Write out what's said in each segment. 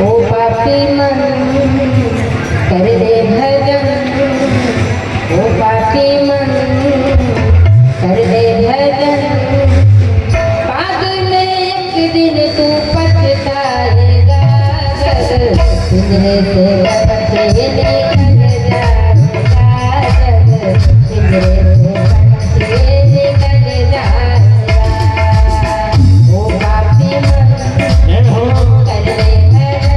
ओ पापी मन कर दे भजन, ओ पापी मन कर दे भजन, बाद में एक दिन तू पछताएगा, पिंजरे से बचे निकल जाएगा, पिंजरे से बचे निकल जाएगा। ओ पापी मन कर दे भजन,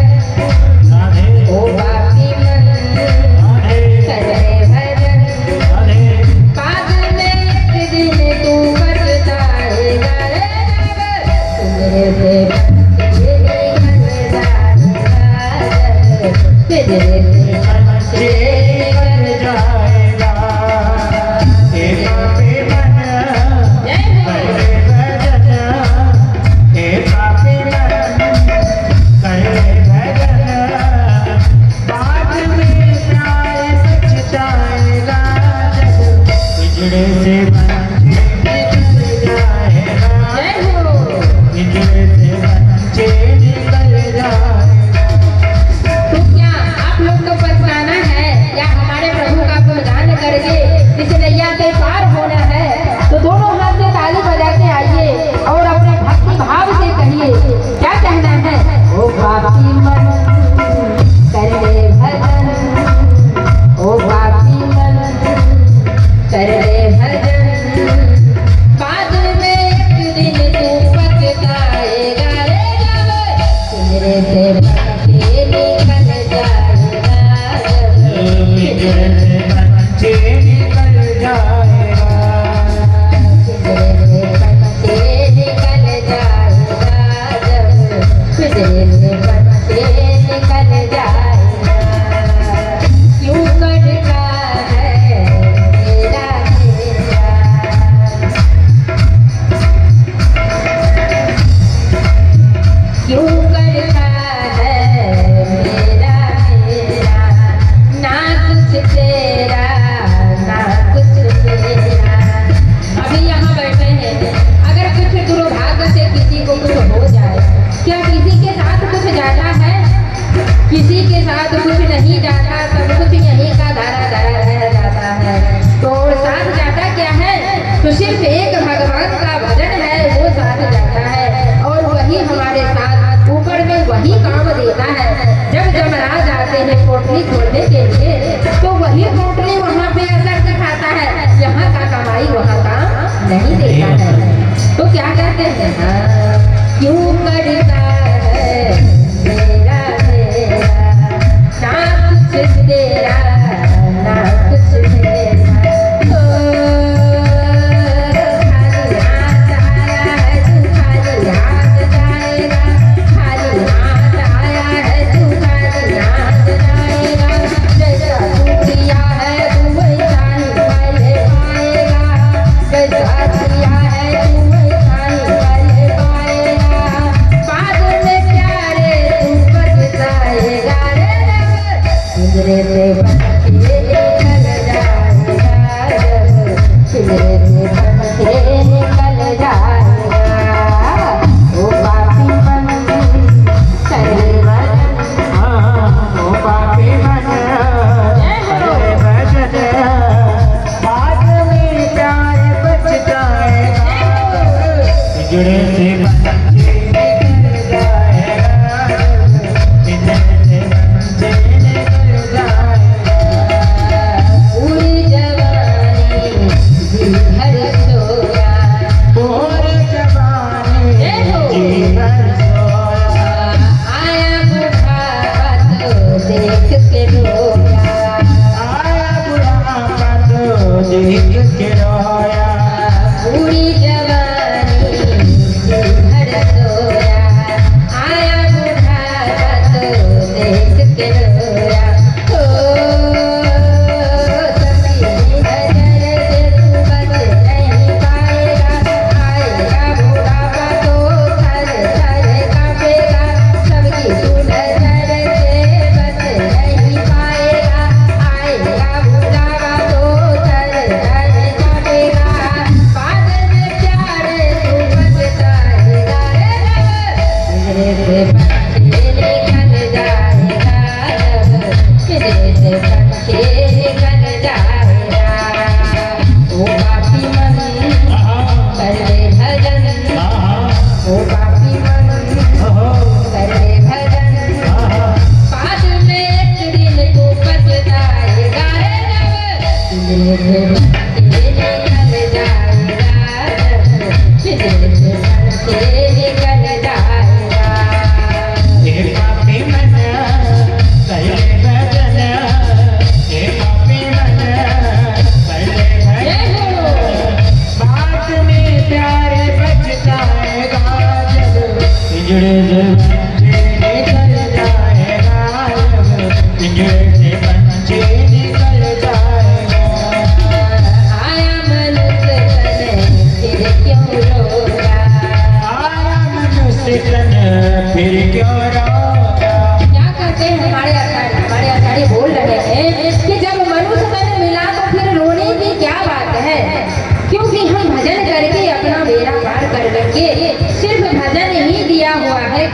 ओ पापी मन कर दे भजन, बाद में एक दिन तू पछताएगा, पिंजरे से बचे निकल जाएगा, पिंजरे से बचे निकल जाएगा। हे पापी मन कर दे भजन, हे पापी मन कर दे भजन, बाद में प्राय पछताएगा, पिंजरे से बचे निकल जाएगा, जय हो। पिंजरे से बचे निकल जाएगा। तो क्या आप लोग को पछताना है या हमारे प्रभु का गुणगान करके इस नैया से पार होना है? तो दोनों हाथ से ताली बजा के आइए और अपने भक्ति भाव से कहिए क्या कहना है। ओ पापी मन कर दे भजन, ओ पापी मन कर दे भजन, बाद में एक दिन तू पछताएगा, पिंजरे से बचे निकल जाएगा, पिंजरे से बचे निकल जाएगा। पिंजरे से बचे निकल जाएगा, पिंजरे से बचे निकल जाएगा। क्यों करता है मेरा मेरा, क्यों करता है मेरा मेरा, ना कुछ तेरा ना कुछ मेरा। अभी यहाँ बैठे हैं, अगर कुछ दुर्भाग्य से किसी को कुछ हो जाए, क्या किसी के साथ कुछ जाता है? किसी के साथ कुछ नहीं जाता, सब कुछ यहीं का धारा धारा रह जाता है। तो और साथ जाता क्या है? तो सिर्फ एक भगवान का भजन है, वो साथ जाता है और वही हमारे साथ ऊपर में वही काम देता है। जब जमराज आते हैं पोटली खोलने के लिए, तो वही पोटली वहाँ पे असर दिखाता है, यहाँ का कमाई वहाँ काम नहीं देता है। तो क्या कहते हैं, हाँ, क्यों करता है मेरा मेरा, ना कुछ तेरा ना कुछ मेरा। खाली हाथ आया है तू, खाली हाथ जाएगा, खाली हाथ आया है तू, खाली हाथ जाएगा। जैसा तू किया है तू वैसा ही पहले पाएगा, जैसा किया है तू वैसा ही पहले पाएगा, बाद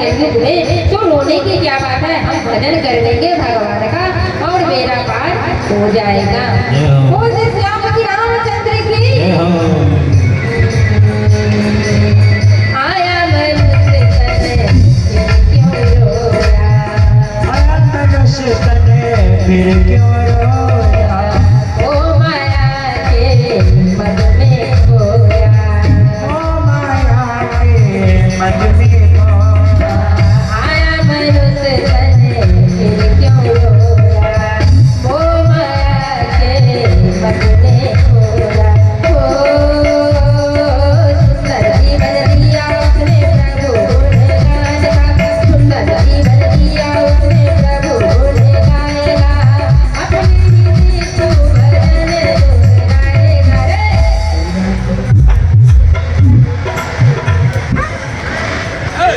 कलयुग में तो रोने की क्या बात है, हम भजन कर लेंगे भगवान का और मेरा पार हो जाएगा। बोल दे श्यामपति रामचंद्र की। आया मनुष्य तन क्यों रोया, आया मनुष्य तन फिर क्यों